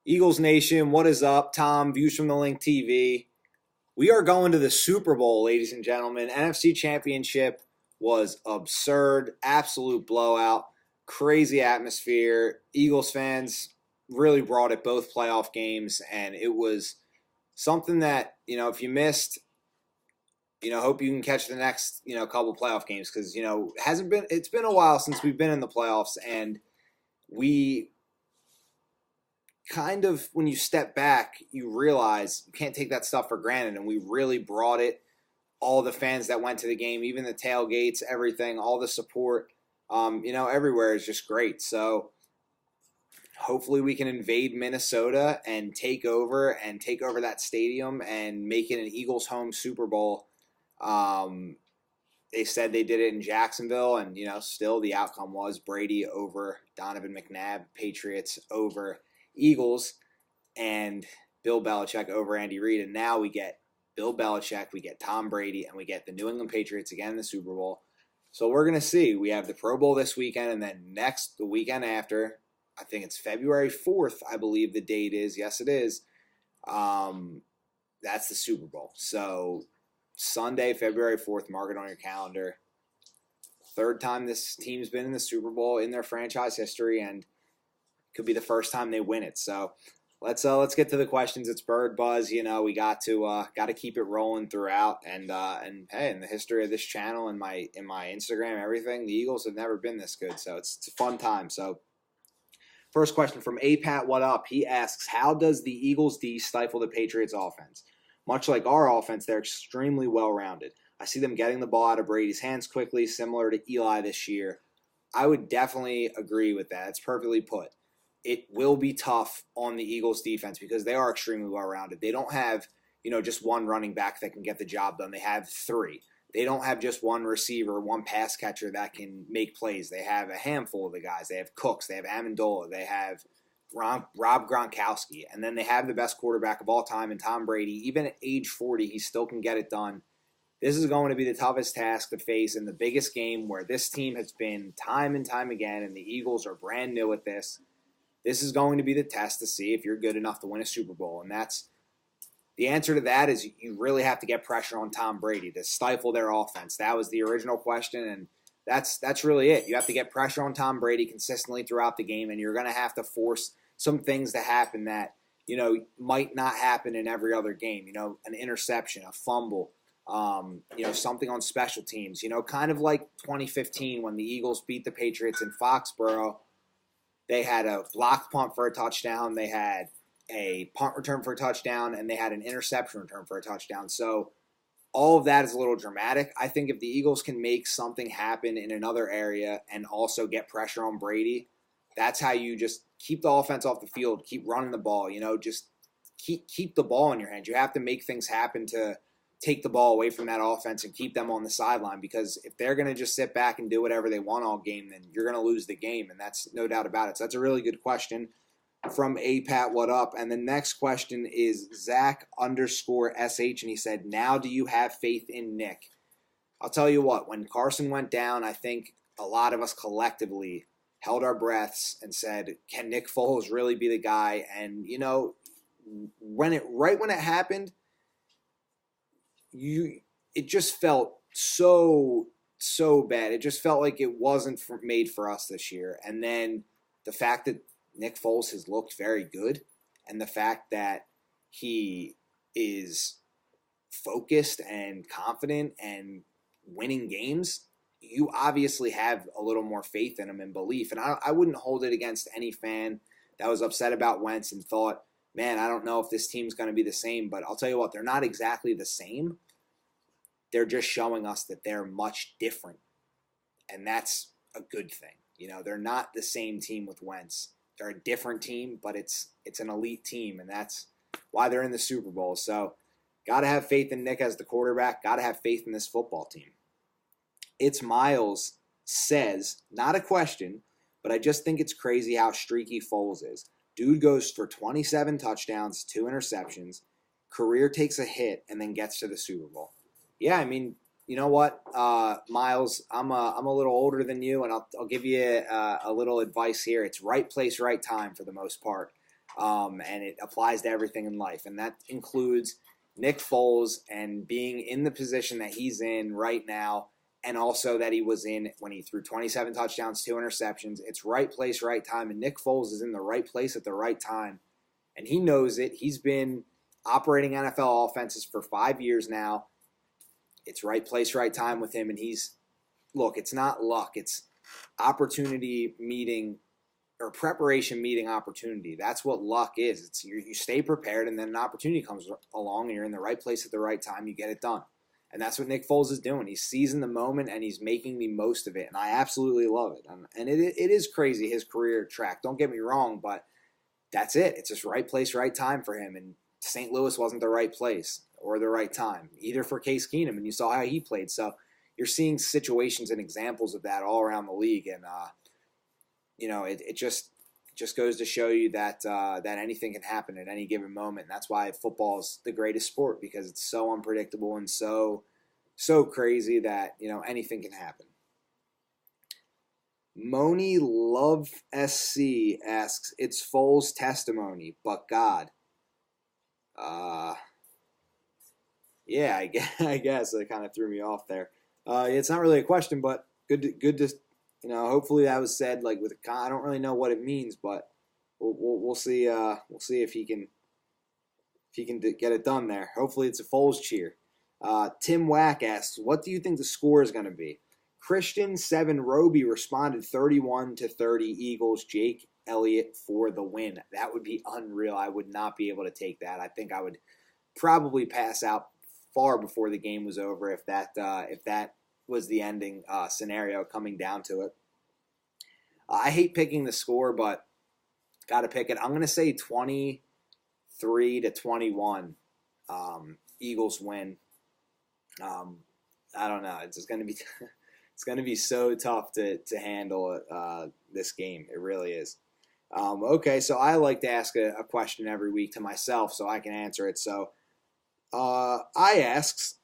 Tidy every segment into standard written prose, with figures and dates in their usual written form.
Eagles Nation, what is up? Tom, Views from the Link TV. We are going to the Super Bowl, ladies and gentlemen. NFC Championship was absurd, absolute blowout, crazy atmosphere. Eagles fans really brought it both playoff games, and it was something that, if you missed, hope you can catch the next, couple playoff games because, it's been a while since we've been in the playoffs, and we kind of, when you step back, you realize you can't take that stuff for granted. And we really brought it. All the fans that went to the game, even the tailgates, everything, all the support, everywhere is just great. So hopefully we can invade Minnesota and take over that stadium and make it an Eagles home Super Bowl. They said they did it in Jacksonville, and, still the outcome was Brady over Donovan McNabb, Patriots over Eagles, and Bill Belichick over Andy Reid. And now we get Bill Belichick, we get Tom Brady, and we get the New England Patriots again in the Super Bowl. So we're going to see. We have the Pro Bowl this weekend, and then the weekend after, I think it's February 4th, I believe the date is. Yes, it is. That's the Super Bowl. So Sunday, February 4th, mark it on your calendar. Third time this team's been in the Super Bowl in their franchise history, and could be the first time they win it. So let's get to the questions. It's Bird Buzz. We got to keep it rolling throughout. And hey, in the history of this channel and my Instagram, everything, the Eagles have never been this good. So it's a fun time. So first question from APAT, what up? He asks, how does the Eagles D stifle the Patriots offense? Much like our offense, they're extremely well-rounded. I see them getting the ball out of Brady's hands quickly, similar to Eli this year. I would definitely agree with that. It's perfectly put. It will be tough on the Eagles defense because they are extremely well-rounded. They don't have, just one running back that can get the job done. They have three. They don't have just one receiver, one pass catcher that can make plays. They have a handful of the guys. They have Cooks. They have Amendola. They have Rob Gronkowski. And then they have the best quarterback of all time in Tom Brady. Even at age 40, he still can get it done. This is going to be the toughest task to face in the biggest game where this team has been time and time again, and the Eagles are brand new at this. This is going to be the test to see if you're good enough to win a Super Bowl. And that's the answer to that is you really have to get pressure on Tom Brady to stifle their offense. That was the original question, and that's really it. You have to get pressure on Tom Brady consistently throughout the game, and you're going to have to force some things to happen that, might not happen in every other game. An interception, a fumble, something on special teams. Kind of like 2015 when the Eagles beat the Patriots in Foxborough. They had a blocked punt for a touchdown. They had a punt return for a touchdown, and they had an interception return for a touchdown. So all of that is a little dramatic. I think if the Eagles can make something happen in another area and also get pressure on Brady, that's how you just keep the offense off the field, keep running the ball, just keep the ball in your hands. You have to make things happen to take the ball away from that offense and keep them on the sideline, because if they're going to just sit back and do whatever they want all game, then you're going to lose the game, and that's no doubt about it. So that's a really good question from APAT, what up? And the next question is Zach_SH, and he said, now do you have faith in Nick? I'll tell you what, when Carson went down, I think a lot of us collectively held our breaths and said, can Nick Foles really be the guy? And, when it happened, it just felt so bad. It just felt like it wasn't made for us this year. And then the fact that Nick Foles has looked very good, and the fact that he is focused and confident and winning games, you obviously have a little more faith in him and belief. And I wouldn't hold it against any fan that was upset about Wentz and thought, man, I don't know if this team's going to be the same. But I'll tell you what, they're not exactly the same. They're just showing us that they're much different, and that's a good thing. They're not the same team with Wentz. They're a different team, but it's an elite team, and that's why they're in the Super Bowl. So got to have faith in Nick as the quarterback. Got to have faith in this football team. It's Miles says, not a question, but I just think it's crazy how streaky Foles is. Dude goes for 27 touchdowns, 2 interceptions, career takes a hit, and then gets to the Super Bowl. Yeah, I mean, you know what, Miles, I'm a little older than you, and I'll give you a little advice here. It's right place, right time for the most part. and it applies to everything in life. And that includes Nick Foles and being in the position that he's in right now, and also that he was in when he threw 27 touchdowns, 2 interceptions. It's right place, right time, and Nick Foles is in the right place at the right time, and he knows it. He's been operating NFL offenses for 5 years now. It's right place, right time with him, and it's not luck. It's opportunity meeting or preparation meeting opportunity. That's what luck is. It's you stay prepared, and then an opportunity comes along, and you're in the right place at the right time. You get it done. And that's what Nick Foles is doing. He's seizing the moment, and he's making the most of it. And I absolutely love it. And it is crazy, his career track. Don't get me wrong, but that's it. It's just right place, right time for him. And St. Louis wasn't the right place or the right time, either for Case Keenum. And you saw how he played. So you're seeing situations and examples of that all around the league. And, it just goes to show you that that anything can happen at any given moment. And that's why football is the greatest sport, because it's so unpredictable and so crazy that anything can happen. Moni Love SC asks, "It's Foles' testimony, but God." Yeah, I guess it kind of threw me off there. It's not really a question, but good to. Hopefully that was said with I don't really know what it means, but we'll see. We'll see if he can get it done there. Hopefully it's a Foles cheer. Tim Wack asks, "What do you think the score is going to be?" Christian 7 Roby responded 31-30 Eagles. Jake Elliott for the win. That would be unreal. I would not be able to take that. I think I would probably pass out far before the game was over if that was the ending scenario coming down to it. I hate picking the score, but got to pick it. I'm going to say 23-21. Eagles win. I don't know. It's just going to be it's going to be so tough to handle this game. It really is. Okay, so I like to ask a question every week to myself so I can answer it. So I asks,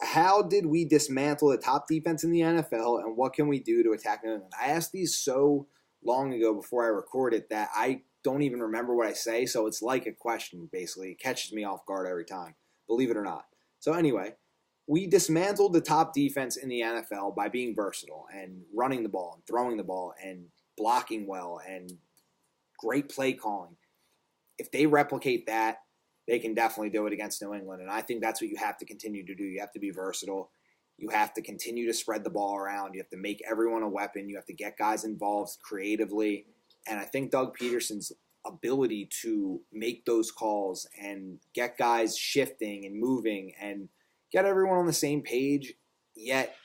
how did we dismantle the top defense in the NFL, and what can we do to attack New England? I asked these so long ago before I recorded that I don't even remember what I say, so it's like a question, basically. It catches me off guard every time, believe it or not. So anyway, we dismantled the top defense in the NFL by being versatile and running the ball and throwing the ball and blocking well and great play calling. If they replicate that, they can definitely do it against New England. And I think that's what you have to continue to do. You have to be versatile. You have to continue to spread the ball around. You have to make everyone a weapon. You have to get guys involved creatively. And I think Doug Peterson's ability to make those calls and get guys shifting and moving and get everyone on the same page, yet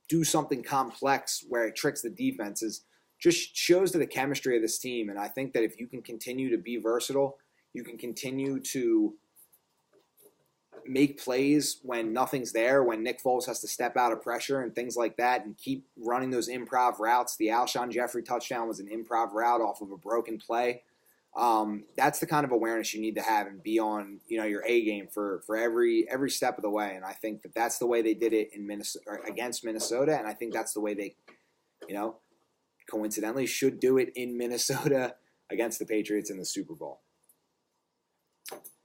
do something complex where it tricks the defenses, just shows to the chemistry of this team. And I think that if you can continue to be versatile, you can continue to make plays when nothing's there, when Nick Foles has to step out of pressure and things like that, and keep running those improv routes. The Alshon Jeffrey touchdown was an improv route off of a broken play. That's the kind of awareness you need to have and be on, your A game for every step of the way. And I think that that's the way they did it in Minnesota against Minnesota, and I think that's the way they, coincidentally should do it in Minnesota against the Patriots in the Super Bowl.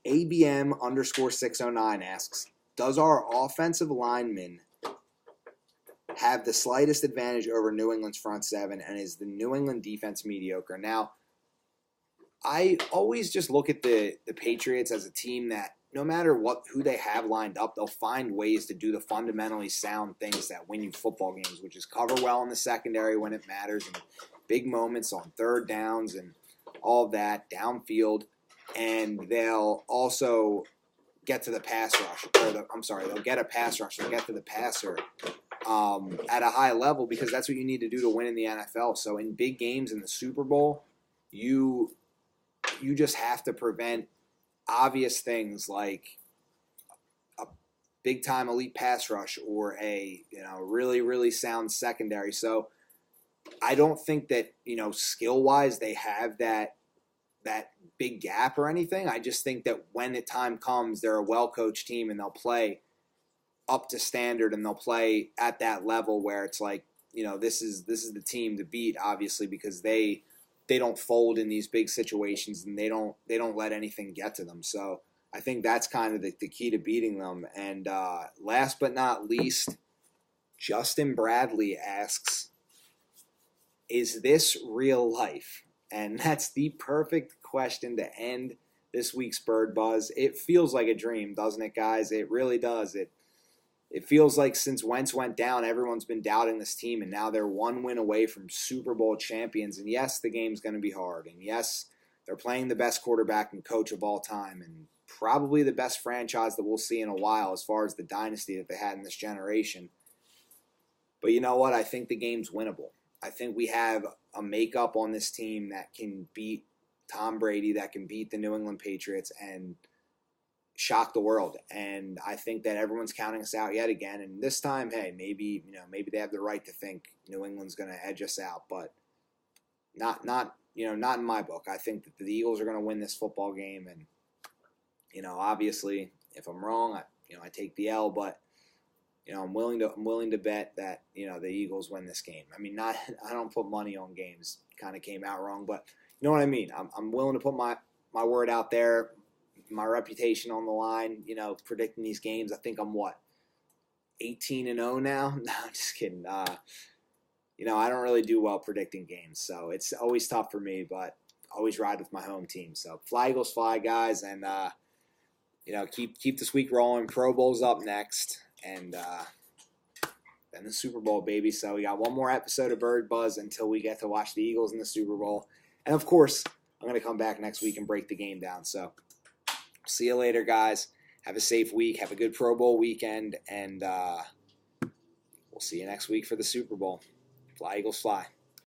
ABM_609 asks, does our offensive lineman have the slightest advantage over New England's front seven, and is the New England defense mediocre? Now, I always just look at the Patriots as a team that no matter who they have lined up, they'll find ways to do the fundamentally sound things that win you football games, which is cover well in the secondary when it matters and big moments on third downs and all of that downfield. And they'll also get to the pass rush. They'll get a pass rush and get to the passer at a high level, because that's what you need to do to win in the NFL. So in big games in the Super Bowl, you just have to prevent obvious things like a big-time elite pass rush or a really, really sound secondary. So I don't think that, skill-wise they have that big gap or anything. I just think that when the time comes, they're a well-coached team and they'll play up to standard and they'll play at that level where it's like, this is the team to beat, obviously, because they don't fold in these big situations, and they don't let anything get to them. So I think that's kind of the key to beating them. And last but not least, Justin Bradley asks, is this real life? And that's the perfect question to end this week's Bird Buzz. It feels like a dream, doesn't it, guys? It really does. It feels like since Wentz went down, everyone's been doubting this team, and now they're one win away from Super Bowl champions. And yes, the game's going to be hard. And yes, they're playing the best quarterback and coach of all time, and probably the best franchise that we'll see in a while as far as the dynasty that they had in this generation. But you know what? I think the game's winnable. I think we have a makeup on this team that can beat Tom Brady, that can beat the New England Patriots, and shock the world. And I think that everyone's counting us out yet again. And this time, hey, maybe they have the right to think New England's going to edge us out, but not in my book. I think that the Eagles are going to win this football game. And obviously, if I'm wrong, I take the L, but I'm willing to bet that the Eagles win this game. I mean, I don't put money on games. Kind of came out wrong, but you know what I mean. I'm willing to put my word out there, my reputation on the line. Predicting these games. I think I'm 18-0 now. No, I'm just kidding. I don't really do well predicting games, so it's always tough for me. But always ride with my home team. So fly Eagles, fly, guys, and keep this week rolling. Pro Bowl's up next. And then the Super Bowl, baby. So we got one more episode of Bird Buzz until we get to watch the Eagles in the Super Bowl. And, of course, I'm going to come back next week and break the game down. So see you later, guys. Have a safe week. Have a good Pro Bowl weekend. And we'll see you next week for the Super Bowl. Fly, Eagles, fly.